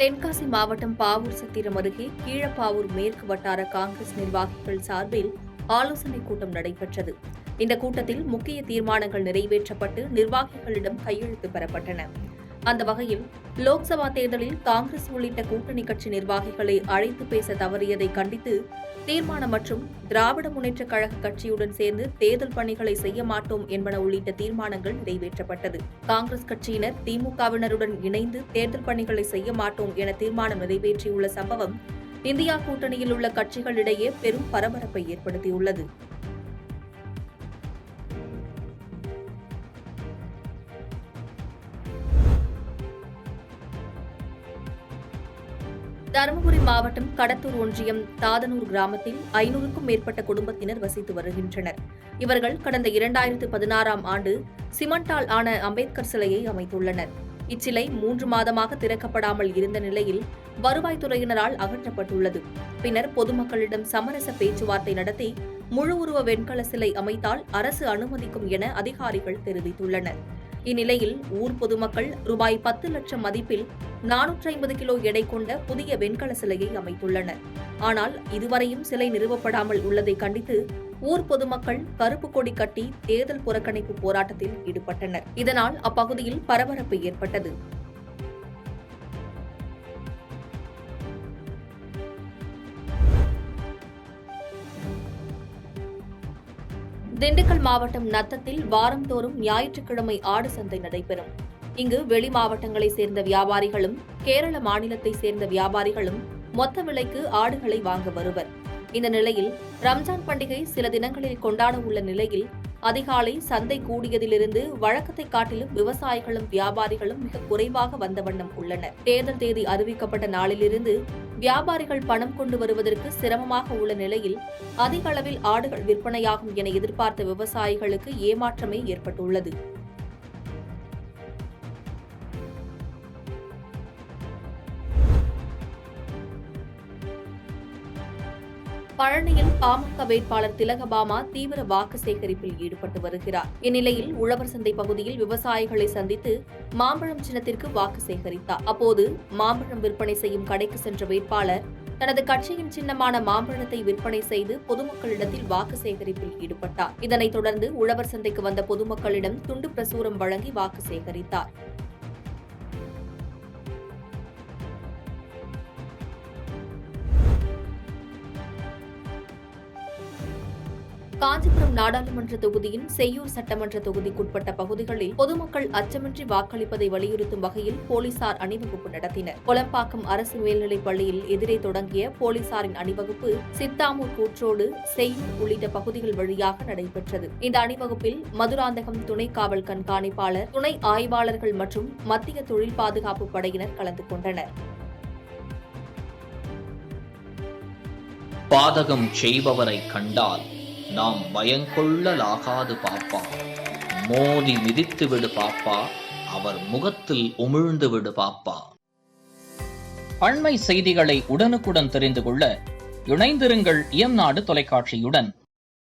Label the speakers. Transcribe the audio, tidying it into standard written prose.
Speaker 1: தென்காசி மாவட்டம் பாவூர் சத்திரம் அருகே கீழப்பாவூர் மேற்கு வட்டார காங்கிரஸ் நிர்வாகிகள் சார்பில் ஆலோசனைக் கூட்டம் நடைபெற்றது. இந்த கூட்டத்தில் முக்கிய தீர்மானங்கள் நிறைவேற்றப்பட்டு நிர்வாகிகளிடம் கையெழுத்து பெறப்பட்டன. அந்த வகையில் லோக்சபா தேர்தலில் காங்கிரஸ் உள்ளிட்ட கூட்டணி கட்சி நிர்வாகிகளை அழைத்து பேச தவறியதை கண்டித்து தீர்மானம் மற்றும் திராவிட முன்னேற்றக் கழக கட்சியுடன் சேர்ந்து தேர்தல் பணிகளை செய்ய மாட்டோம் என்பன உள்ளிட்ட தீர்மானங்கள் நிறைவேற்றப்பட்டது. காங்கிரஸ் கட்சியினர் திமுகவினருடன் இணைந்து தேர்தல் பணிகளை செய்ய மாட்டோம் என தீர்மானம் நிறைவேற்றியுள்ள சம்பவம் இந்தியா கூட்டணியில் உள்ள கட்சிகளிடையே பெரும் பரபரப்பை ஏற்படுத்தியுள்ளது. தருமபுரி மாவட்டம் கடத்தூர் ஒன்றியம் தாதனூர் கிராமத்தில் 500க்கும் மேற்பட்ட குடும்பத்தினர் வசித்து வருகின்றனர். இவர்கள் கடந்த 2016ஆம் ஆண்டு சிமெண்டால் ஆன அம்பேத்கர் சிலையை அமைத்துள்ளனர். இச்சிலை 3 மாதமாக திறக்கப்படாமல் இருந்த நிலையில் வருவாய்த்துறையினரால் அகற்றப்பட்டுள்ளது. பின்னர் பொதுமக்களிடம் சமரச பேச்சுவார்த்தை நடத்தி முழு உருவ வெண்கல சிலை அமைத்தால் அரசு அனுமதிக்கும் என அதிகாரிகள் தெரிவித்துள்ளனர். இந்நிலையில் ஊர் பொதுமக்கள் ரூபாய் 10 லட்சம் மதிப்பில் 450 கிலோ எடை கொண்ட புதிய வெண்கல சிலையை அமைத்துள்ளனர். ஆனால் இதுவரையும் சிலை நிறுவப்படாமல் உள்ளதை கண்டித்து ஊர் பொதுமக்கள் கருப்பு கொடி கட்டி தேர்தல் புறக்கணிப்பு போராட்டத்தில் ஈடுபட்டனர். இதனால் அப்பகுதியில் பரபரப்பு ஏற்பட்டது. திண்டுக்கல் மாவட்டம் நத்தத்தில் வாரந்தோறும் ஞாயிற்றுக்கிழமை ஆடு சந்தை நடைபெறும். இங்கு வெளி மாவட்டங்களைச் சேர்ந்த வியாபாரிகளும் கேரள மாநிலத்தைச் சேர்ந்த வியாபாரிகளும் மொத்த விலைக்கு ஆடுகளை வாங்க வருவர். இந்த நிலையில் ரம்ஜான் பண்டிகை சில தினங்களில் கொண்டாட உள்ள நிலையில் அதிகாலை சந்தை கூடியதிலிருந்து வழக்கத்தை காட்டிலும் விவசாயிகளும் வியாபாரிகளும் மிக குறைவாக வந்த வண்ணம் உள்ளனர். தேர்தல் தேதி அறிவிக்கப்பட்ட நாளிலிருந்து வியாபாரிகள் பணம் கொண்டு வருவதற்கு சிரமமாக உள்ள நிலையில் அதிக அளவில் ஆடுகள் விற்பனையாகும் என எதிர்பார்த்த விவசாயிகளுக்கு ஏமாற்றமே ஏற்பட்டுள்ளது. பழனியில் பாமக வேட்பாளர் திலகபாமா தீவிர வாக்கு சேகரிப்பில் ஈடுபட்டு வருகிறார். இந்நிலையில் உழவர் சந்தை பகுதியில் விவசாயிகளை சந்தித்து மாம்பழம் சின்னத்திற்கு வாக்கு சேகரித்தார். அப்போது மாம்பழம் விற்பனை செய்யும் கடைக்கு சென்ற வேட்பாளர் தனது கட்சியின் சின்னமான மாம்பழத்தை விற்பனை செய்து பொதுமக்களிடத்தில் வாக்கு சேகரிப்பில் ஈடுபட்டார். இதனைத் தொடர்ந்து உழவர் சந்தைக்கு வந்த பொதுமக்களிடம் துண்டு பிரசுரம் வழங்கி வாக்கு சேகரித்தார். காஞ்சிபுரம் நாடாளுமன்ற தொகுதியின் செய்யூர் சட்டமன்ற தொகுதிக்குட்பட்ட பகுதிகளில் பொதுமக்கள் அச்சமின்றி வாக்களிப்பதை வலியுறுத்தும் வகையில் போலீசார் அணிவகுப்பு நடத்தினர். கொலம்பாக்கம் அரசு மேல்நிலைப் பள்ளியில் எதிரே தொடங்கிய போலீசாரின் அணிவகுப்பு சித்தாமூர் கூற்றோடு செய்யூர் உள்ளிட்ட பகுதிகள் வழியாக நடைபெற்றது. இந்த அணிவகுப்பில் மதுராந்தகம் துணை காவல் கண்காணிப்பாளர், துணை ஆய்வாளர்கள் மற்றும் மத்திய தொழில் பாதுகாப்பு படையினர் கலந்து கொண்டனர்.
Speaker 2: பாதகம் செய்பவரை கண்டால் நாம் பயங்கொள்ளலாகாது பாப்பா, மோதி மிதித்து விடு பாப்பா, அவர் முகத்தில் உமிழ்ந்து விடு பாப்பா. அண்மை செய்திகளை உடனுக்குடன் தெரிந்து கொள்ள இணைந்திருங்கள் இயம்நாடு தொலைக்காட்சியுடன்.